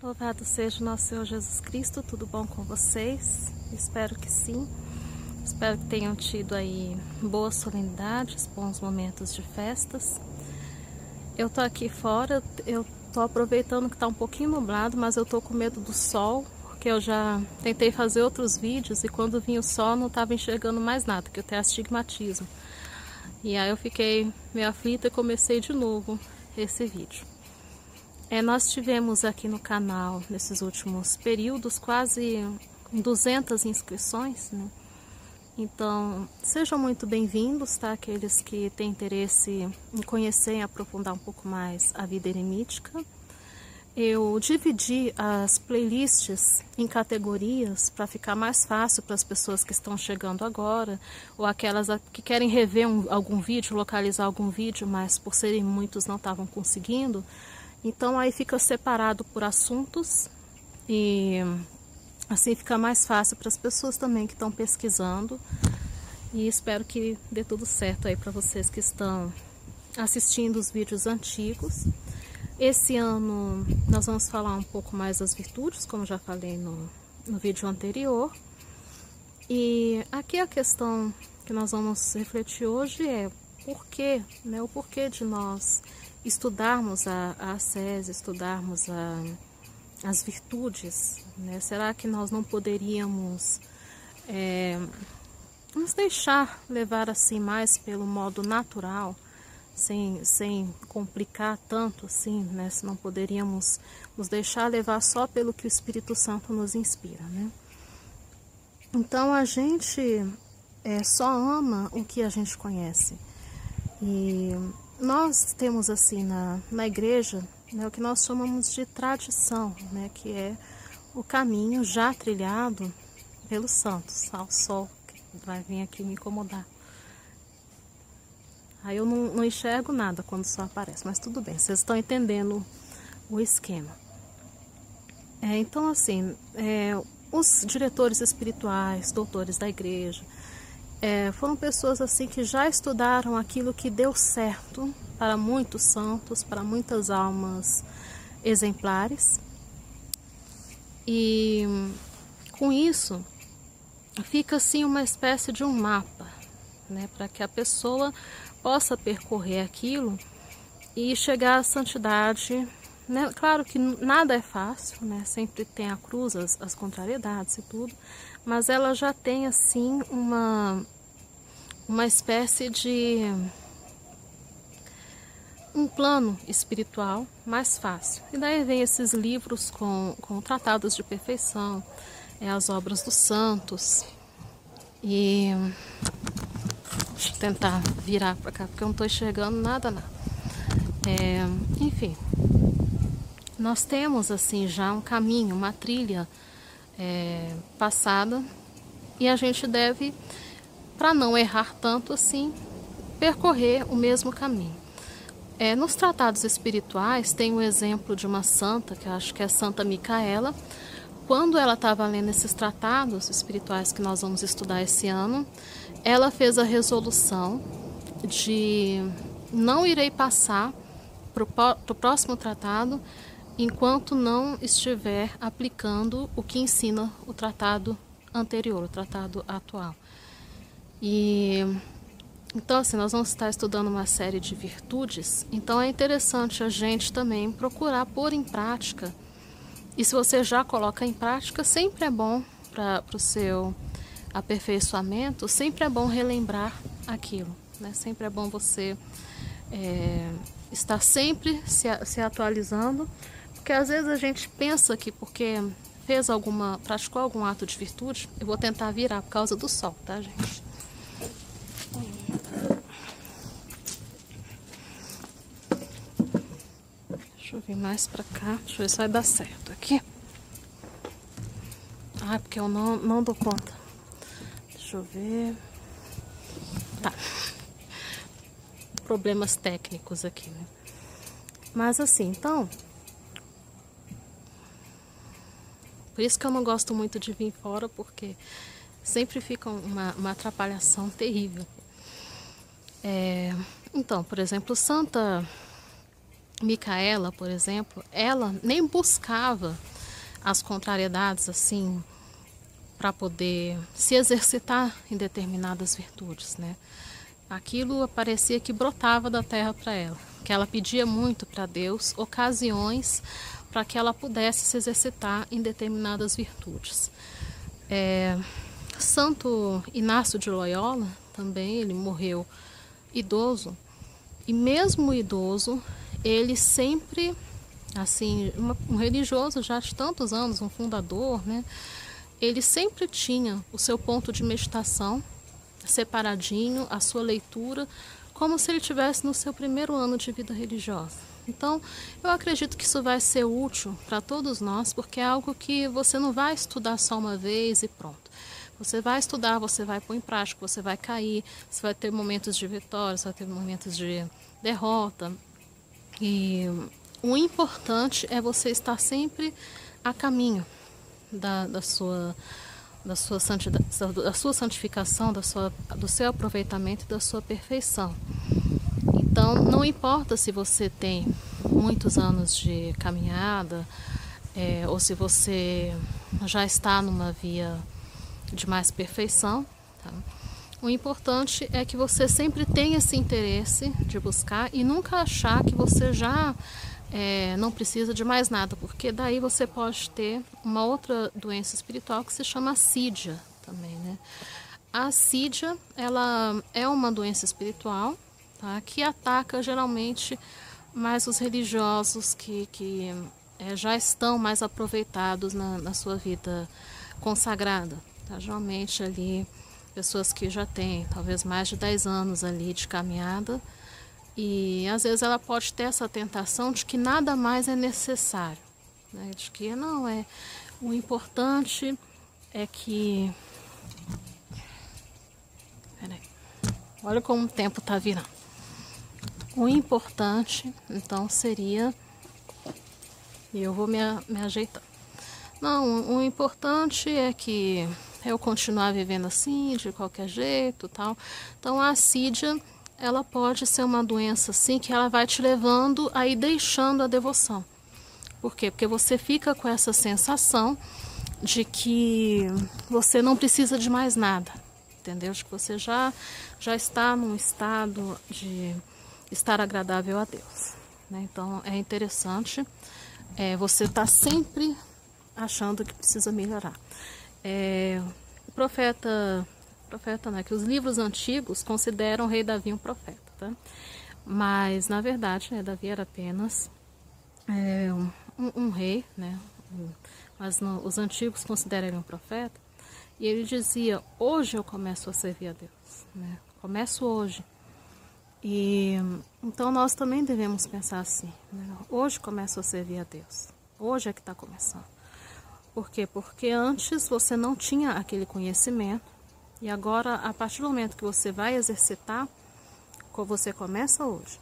Louvado seja o nosso Senhor Jesus Cristo, tudo bom com vocês? Espero que sim. Espero que tenham tido aí boas solenidades, bons momentos de festas. Eu tô aqui fora, eu tô aproveitando que tá um pouquinho nublado, mas eu tô com medo do sol, porque eu já tentei fazer outros vídeos e quando vinha o sol não tava enxergando mais nada, que eu tenho astigmatismo. E aí eu fiquei meio aflita e comecei de novo esse vídeo. Nós tivemos aqui no canal, nesses últimos períodos, quase 200 inscrições, né? Então, sejam muito bem-vindos, tá? Aqueles que têm interesse em conhecer e aprofundar um pouco mais a vida eremítica. Eu dividi as playlists em categorias para ficar mais fácil para as pessoas que estão chegando agora, ou aquelas que querem rever algum vídeo, localizar algum vídeo, mas por serem muitos não estavam conseguindo. Então aí fica separado por assuntos e assim fica mais fácil para as pessoas também que estão pesquisando. E espero que dê tudo certo aí para vocês que estão assistindo os vídeos antigos. Esse ano nós vamos falar um pouco mais das virtudes, como já falei no vídeo anterior. E aqui a questão que nós vamos refletir hoje é por quê, né? O porquê de nós estudarmos a ascese, estudarmos as virtudes, né? Será que nós não poderíamos nos deixar levar assim mais pelo modo natural, sem complicar tanto assim, né? Se não poderíamos nos deixar levar só pelo que o Espírito Santo nos inspira, né? Então a gente só ama o que a gente conhece. E nós temos assim na igreja, né, o que nós chamamos de tradição, né, que é o caminho já trilhado pelos santos. O sol que vai vir aqui me incomodar. Aí eu não enxergo nada quando o sol aparece, mas tudo bem, vocês estão entendendo o esquema. Então assim, os diretores espirituais, doutores da igreja, foram pessoas assim que já estudaram aquilo que deu certo para muitos santos, para muitas almas exemplares. E com isso fica assim uma espécie de um mapa, né, para que a pessoa possa percorrer aquilo e chegar à santidade, né? Claro que nada é fácil, né? Sempre tem a cruz, as contrariedades e tudo, mas ela já tem assim uma espécie de um plano espiritual mais fácil. E daí vem esses livros com tratados de perfeição, as obras dos santos. E deixa eu tentar virar para cá, porque eu não estou enxergando nada. Enfim, nós temos assim já um caminho, uma trilha passada, e a gente deve, para não errar tanto assim, percorrer o mesmo caminho. Nos tratados espirituais tem o exemplo de uma santa, que eu acho que é Santa Micaela. Quando ela estava lendo esses tratados espirituais que nós vamos estudar esse ano, ela fez a resolução de não irei passar para o próximo tratado enquanto não estiver aplicando o que ensina o tratado anterior, o tratado atual. Então, assim, nós vamos estar estudando uma série de virtudes, então é interessante a gente também procurar pôr em prática. E se você já coloca em prática, sempre é bom para o seu aperfeiçoamento, sempre é bom relembrar aquilo, né? Sempre é bom você estar sempre se atualizando, porque às vezes a gente pensa que porque praticou algum ato de virtude, eu vou tentar virar por causa do sol, tá, gente? Deixa eu vir mais pra cá. Deixa eu ver se vai dar certo aqui. Porque eu não dou conta. Deixa eu ver. Tá. Problemas técnicos aqui, né? Mas assim, então... Por isso que eu não gosto muito de vir fora, porque sempre fica uma atrapalhação terrível. Então, por exemplo, Santa Micaela, por exemplo, ela nem buscava as contrariedades assim para poder se exercitar em determinadas virtudes, né? Aquilo parecia que brotava da terra para ela, que ela pedia muito para Deus ocasiões para que ela pudesse se exercitar em determinadas virtudes. Santo Inácio de Loyola também, ele morreu idoso, e mesmo idoso, ele sempre, assim, um religioso já de tantos anos, um fundador, né? Ele sempre tinha o seu ponto de meditação separadinho, a sua leitura, como se ele estivesse no seu primeiro ano de vida religiosa. Então, eu acredito que isso vai ser útil para todos nós, porque é algo que você não vai estudar só uma vez e pronto. Você vai estudar, você vai pôr em prática, você vai cair, você vai ter momentos de vitória, você vai ter momentos de derrota. E o importante é você estar sempre a caminho da sua santificação, do seu aproveitamento e da sua perfeição. Então, não importa se você tem muitos anos de caminhada, ou se você já está numa via de mais perfeição, tá? O importante é que você sempre tenha esse interesse de buscar e nunca achar que você já não precisa de mais nada, porque daí você pode ter uma outra doença espiritual que se chama assídia também, né? A assídia, ela é uma doença espiritual, tá? Que ataca geralmente mais os religiosos que já estão mais aproveitados na sua vida consagrada, tá? Geralmente ali pessoas que já têm talvez mais de 10 anos ali de caminhada, e às vezes ela pode ter essa tentação de que nada mais é necessário, né? De que não é, o importante é que, peraí, olha como o tempo está virando. O importante então seria, e eu vou me ajeitando. Não, o importante é que eu continuar vivendo assim, de qualquer jeito, tal. Então a assídia, ela pode ser uma doença assim que ela vai te levando a ir deixando a devoção. Por quê? Porque você fica com essa sensação de que você não precisa de mais nada, entendeu? De que você já está num estado de estar agradável a Deus, né? Então é interessante você estar sempre achando que precisa melhorar. O profeta, né, que os livros antigos consideram o rei Davi um profeta, tá? Mas na verdade, né, Davi era apenas um rei, né? Mas os antigos consideram ele um profeta. E ele dizia: hoje eu começo a servir a Deus, né? Começo hoje. E então nós também devemos pensar assim, né? Hoje começo a servir a Deus. Hoje é que está começando. Por quê? Porque antes você não tinha aquele conhecimento, e agora, a partir do momento que você vai exercitar, você começa hoje.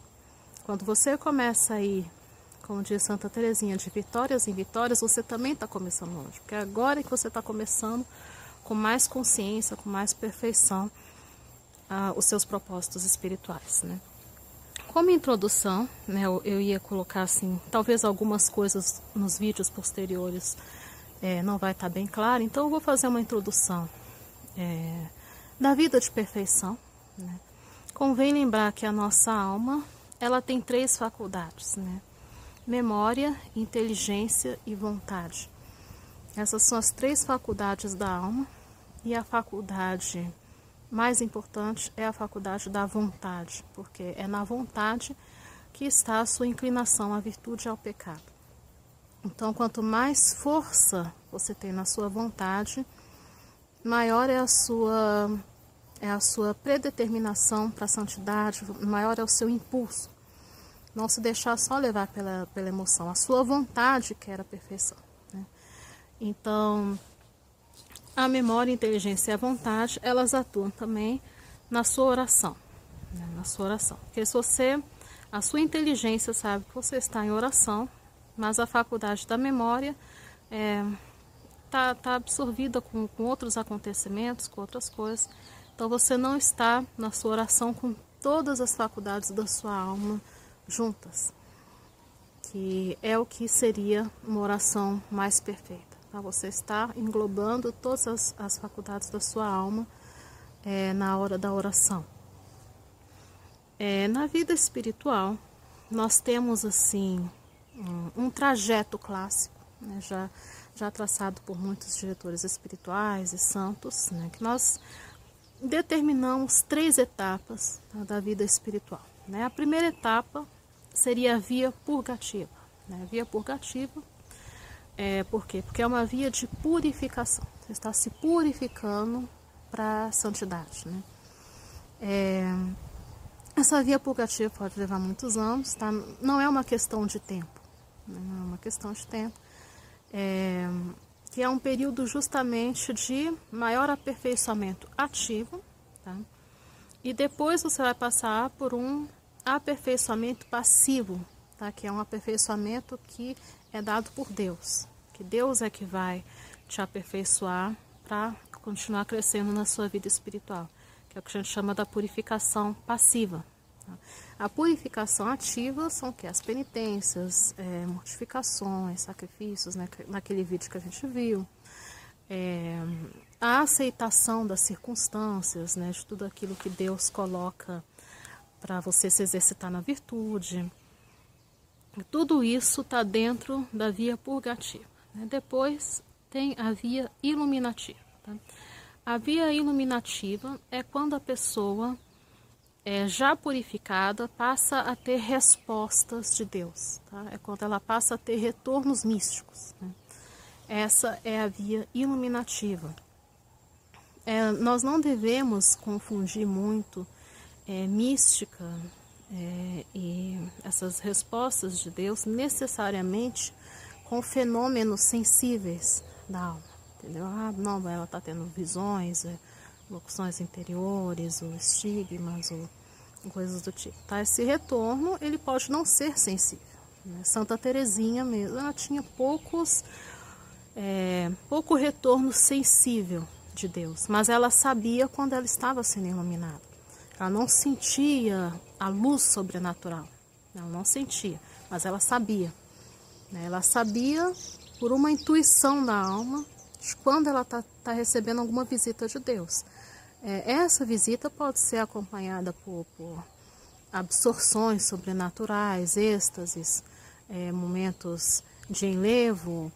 Quando você começa a ir, como diz Santa Teresinha, de vitórias em vitórias, você também está começando hoje. Porque agora é que você está começando com mais consciência, com mais perfeição, os seus propósitos espirituais, né? Como introdução, né, eu ia colocar assim, talvez algumas coisas nos vídeos posteriores não vai estar bem claro, então eu vou fazer uma introdução da vida de perfeição, né? Convém lembrar que a nossa alma, ela tem 3 faculdades, né? Memória, inteligência e vontade. Essas são as 3 faculdades da alma, e a faculdade mais importante é a faculdade da vontade, porque é na vontade que está a sua inclinação à virtude e ao pecado. Então, quanto mais força você tem na sua vontade, maior é a sua predeterminação para a santidade, maior é o seu impulso. Não se deixar só levar pela emoção, a sua vontade quer a perfeição, né? Então, a memória, a inteligência e a vontade, elas atuam também na sua oração, né? Na sua oração. Porque se a sua inteligência sabe que você está em oração, mas a faculdade da memória tá absorvida com outros acontecimentos, com outras coisas. Então você não está na sua oração com todas as faculdades da sua alma juntas. que é o que seria uma oração mais perfeita. Tá? Você está englobando todas as faculdades da sua alma na hora da oração. Na vida espiritual, nós temos assim um trajeto clássico, né, já traçado por muitos diretores espirituais e santos, né, que nós determinamos 3 etapas, tá, da vida espiritual. Né? A primeira etapa seria a via purgativa. Né? A via purgativa, por quê? Porque é uma via de purificação. Você está se purificando para a santidade. Né? Essa via purgativa pode levar muitos anos, tá? Não é uma questão de tempo. Né? Não é uma questão de tempo. Que é um período justamente de maior aperfeiçoamento ativo, tá? E depois você vai passar por um aperfeiçoamento passivo, tá? Que é um aperfeiçoamento que é dado por Deus, que Deus é que vai te aperfeiçoar para continuar crescendo na sua vida espiritual, que é o que a gente chama da purificação passiva. Tá? A purificação ativa são o quê? As penitências, mortificações, sacrifícios, né? Naquele vídeo que a gente viu, a aceitação das circunstâncias, né? De tudo aquilo que Deus coloca para você se exercitar na virtude. Tudo isso está dentro da via purgativa. Né? Depois tem a via iluminativa. Tá? A via iluminativa é quando a pessoa, já purificada, passa a ter respostas de Deus. Tá? É quando ela passa a ter retornos místicos. Né? Essa é a via iluminativa. Nós não devemos confundir muito mística e essas respostas de Deus necessariamente com fenômenos sensíveis da alma. Entendeu? Não, ela está tendo visões, locuções interiores, ou estigmas, ou coisas do tipo. Tá? Esse retorno, ele pode não ser sensível. Né? Santa Teresinha mesmo, ela tinha pouco retorno sensível de Deus, mas ela sabia quando ela estava sendo iluminada. Ela não sentia a luz sobrenatural, ela não sentia, mas ela sabia. Né? Ela sabia por uma intuição da alma de quando ela está recebendo alguma visita de Deus. Essa visita pode ser acompanhada por absorções sobrenaturais, êxtases, momentos de enlevo,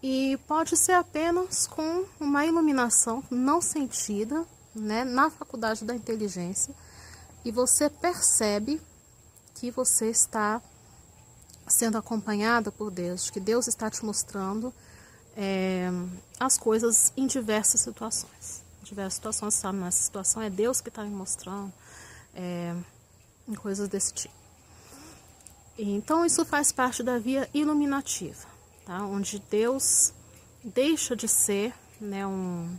e pode ser apenas com uma iluminação não sentida, né, na faculdade da inteligência, e você percebe que você está sendo acompanhada por Deus, que Deus está te mostrando as coisas em diversas situações. Em diversas situações, sabe, nessa situação é Deus que está me mostrando, em coisas desse tipo. Então isso faz parte da via iluminativa. Tá? Onde Deus deixa de ser, né, um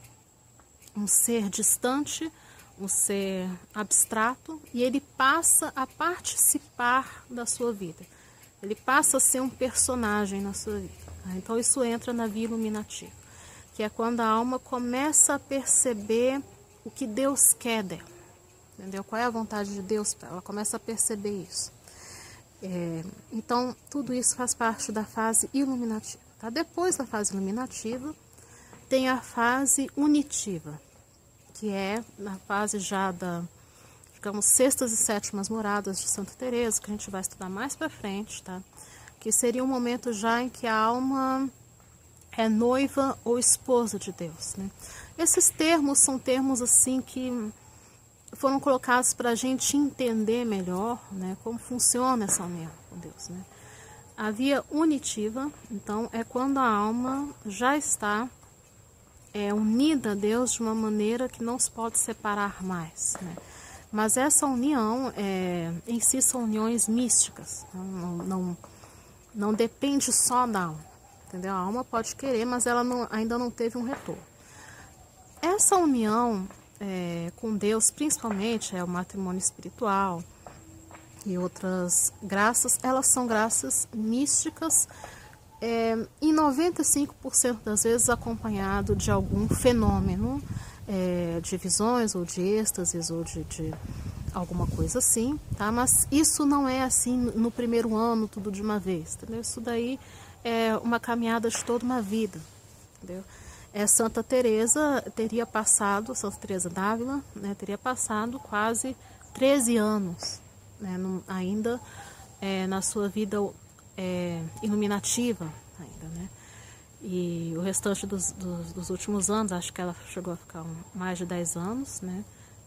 ser distante, um ser abstrato, e ele passa a participar da sua vida. Ele passa a ser um personagem na sua vida. Tá? Então isso entra na via iluminativa, que é quando a alma começa a perceber o que Deus quer dela. Entendeu? Qual é a vontade de Deus para ela? Ela começa a perceber isso. Então, tudo isso faz parte da fase iluminativa. Tá? Depois da fase iluminativa, tem a fase unitiva, que é na fase já digamos, 6ª e 7ª moradas de Santa Teresa, que a gente vai estudar mais para frente, tá? Que seria um momento já em que a alma é noiva ou esposa de Deus. Né? Esses termos são termos assim que foram colocados para a gente entender melhor, né, como funciona essa união com Deus. Né? A via unitiva, então, é quando a alma já está unida a Deus de uma maneira que não se pode separar mais. Né? Mas essa união, em si, são uniões místicas. Não depende só da alma. Entendeu? A alma pode querer, mas ela ainda não teve um retorno. Essa união com Deus, principalmente, o matrimônio espiritual e outras graças, elas são graças místicas, em 95% das vezes acompanhado de algum fenômeno de visões ou de êxtases ou de alguma coisa assim, tá? Mas isso não é assim no primeiro ano, tudo de uma vez, entendeu? Isso daí é uma caminhada de toda uma vida, entendeu? Santa Teresa teria passado, Santa Teresa d'Ávila, né, teria passado quase 13 anos, né, ainda na sua vida iluminativa, ainda, né? E o restante dos últimos anos, acho que ela chegou a ficar mais de 10 anos, né,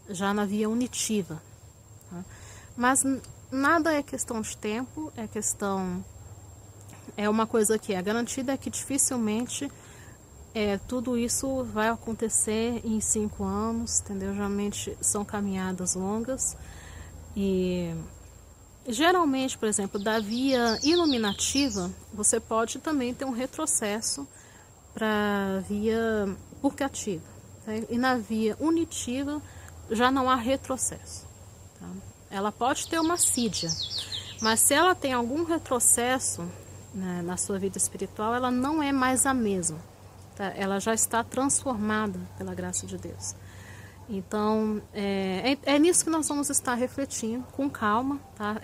já na via unitiva. Tá? Mas nada é questão de tempo, é uma coisa que é garantida, é que dificilmente tudo isso vai acontecer em 5 anos, entendeu? Geralmente são caminhadas longas e geralmente, por exemplo, da via iluminativa, você pode também ter um retrocesso para a via purgativa, tá? E na via unitiva já não há retrocesso, tá? Ela pode ter uma assídia, mas se ela tem algum retrocesso, né, na sua vida espiritual, ela não é mais a mesma. Ela já está transformada pela graça de Deus. Então, é nisso que nós vamos estar refletindo, com calma, tá?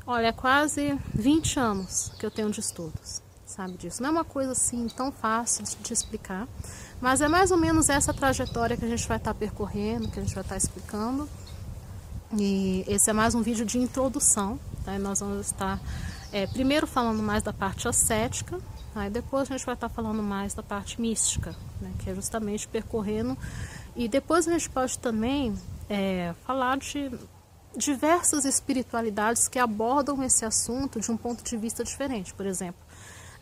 Olha, é quase 20 anos que eu tenho de estudos, sabe disso. Não é uma coisa assim tão fácil de explicar, mas é mais ou menos essa trajetória que a gente vai estar percorrendo, que a gente vai estar explicando. E esse é mais um vídeo de introdução, tá? E nós vamos estar primeiro falando mais da parte ascética, aí depois a gente vai estar falando mais da parte mística, né, que é justamente percorrendo. E depois a gente pode também falar de diversas espiritualidades que abordam esse assunto de um ponto de vista diferente. Por exemplo,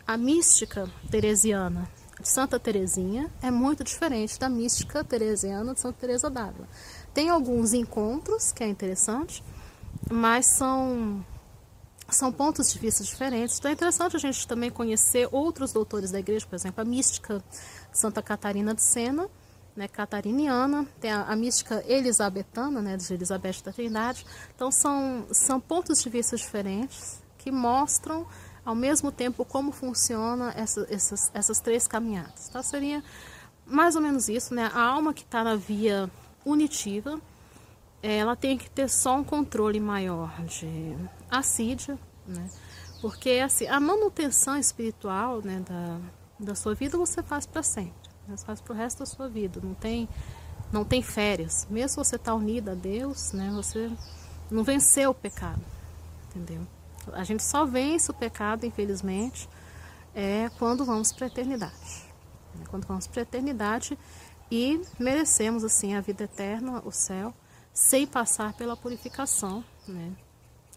a mística teresiana de Santa Teresinha é muito diferente da mística teresiana de Santa Teresa d'Ávila. Tem alguns encontros, que é interessante, mas são pontos de vista diferentes. Então é interessante a gente também conhecer outros doutores da igreja, por exemplo, a mística Santa Catarina de Sena, né, catariniana, tem a mística elisabetana, né, de Elizabeth da Trindade. Então são pontos de vista diferentes que mostram ao mesmo tempo como funciona essas três caminhadas. Então seria mais ou menos isso, né? A alma que está na via unitiva, ela tem que ter só um controle maior de assídia, né? Porque assim, a manutenção espiritual, né, da sua vida você faz para sempre, né? Você faz para o resto da sua vida, não tem férias. Mesmo se você está unido a Deus, né, você não venceu o pecado, entendeu? A gente só vence o pecado, infelizmente, quando vamos para a eternidade. Quando vamos para a eternidade e merecemos assim a vida eterna, o céu, sem passar pela purificação, né?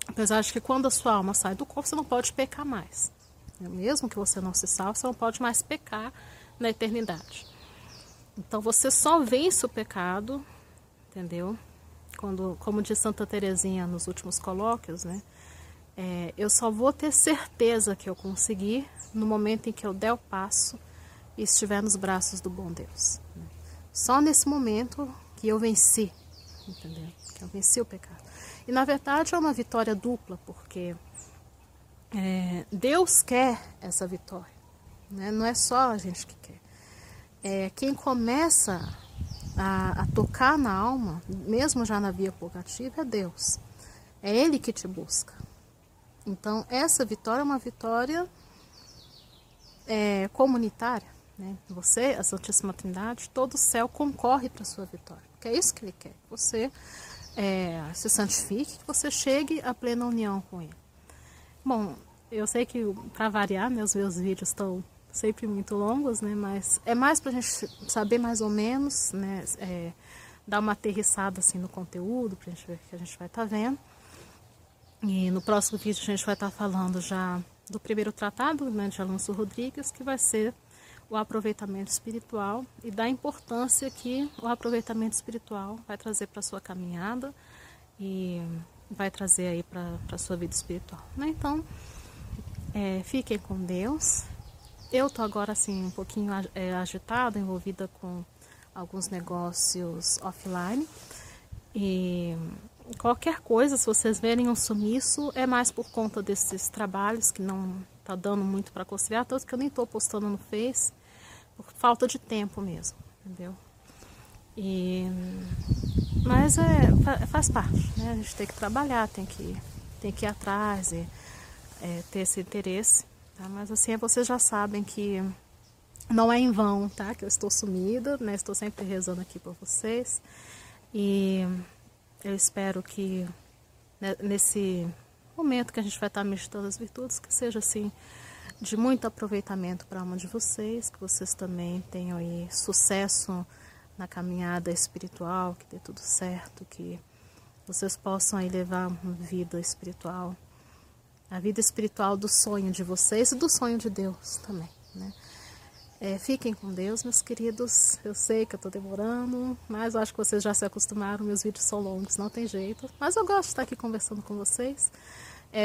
Apesar de que quando a sua alma sai do corpo, você não pode pecar mais, né? Mesmo que você não se salve, você não pode mais pecar na eternidade. Então você só vence o pecado, entendeu? Como diz Santa Teresinha nos últimos colóquios, né? Eu só vou ter certeza que eu consegui no momento em que eu der o passo e estiver nos braços do bom Deus, né? Só nesse momento que eu venci, entendeu? Que eu venci o pecado. E na verdade é uma vitória dupla, porque Deus quer essa vitória, né? Não é só a gente que quer. Quem começa a tocar na alma, mesmo já na via purgativa, é Deus. É Ele que te busca. Então essa vitória é uma vitória comunitária, né? Você, a Santíssima Trindade, todo o céu concorre para a sua vitória, porque é isso que Ele quer. Você se santifique, que você chegue à plena união com Ele. Bom, eu sei que, para variar, né, os meus vídeos estão sempre muito longos, né, mas é mais para a gente saber mais ou menos, né, dar uma aterrissada assim, no conteúdo, para a gente ver o que a gente vai estar vendo. E no próximo vídeo a gente vai estar falando já do primeiro tratado, né, de Alonso Rodrigues, que vai ser o aproveitamento espiritual e da importância que o aproveitamento espiritual vai trazer para a sua caminhada e vai trazer aí para a sua vida espiritual, né? Então, fiquem com Deus. Eu tô agora assim um pouquinho agitada, envolvida com alguns negócios offline e qualquer coisa, se vocês verem um sumiço, é mais por conta desses trabalhos que não tá dando muito para conciliar, tanto que eu nem tô postando no Face, por falta de tempo mesmo, entendeu? Mas faz parte, né? A gente tem que trabalhar, tem que ir atrás e ter esse interesse, tá? Mas assim, vocês já sabem que não é em vão, tá? Que eu estou sumida, né? Estou sempre rezando aqui por vocês. E eu espero que nesse momento que a gente vai estar meditando as virtudes, que seja assim de muito aproveitamento para a alma de vocês, que vocês também tenham aí sucesso na caminhada espiritual, que dê tudo certo, que vocês possam aí levar uma vida espiritual, a vida espiritual do sonho de vocês e do sonho de Deus também, né? Fiquem com Deus, meus queridos. Eu sei que eu estou demorando, mas eu acho que vocês já se acostumaram. Meus vídeos são longos, não tem jeito. Mas eu gosto de estar aqui conversando com vocês.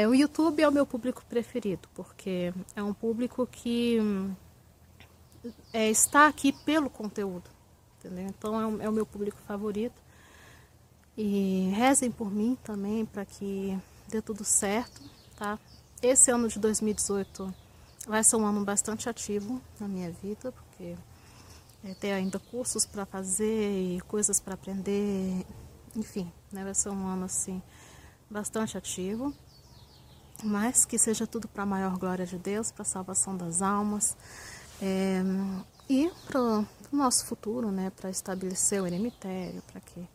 O YouTube é o meu público preferido, porque é um público que está aqui pelo conteúdo, entendeu? Então é o meu público favorito. E rezem por mim também, para que dê tudo certo, tá? Esse ano de 2018... vai ser um ano bastante ativo na minha vida, porque tem ainda cursos para fazer e coisas para aprender, enfim, né? Vai ser um ano assim bastante ativo, mas que seja tudo para a maior glória de Deus, para a salvação das almas e para o nosso futuro, né? Para estabelecer o eremitério, para que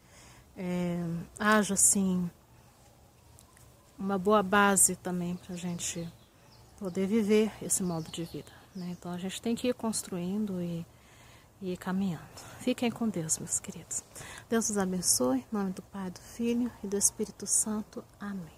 haja assim uma boa base também para a gente poder viver esse modo de vida, né? Então a gente tem que ir construindo e ir caminhando. Fiquem com Deus, meus queridos. Deus os abençoe. Em nome do Pai, do Filho e do Espírito Santo. Amém.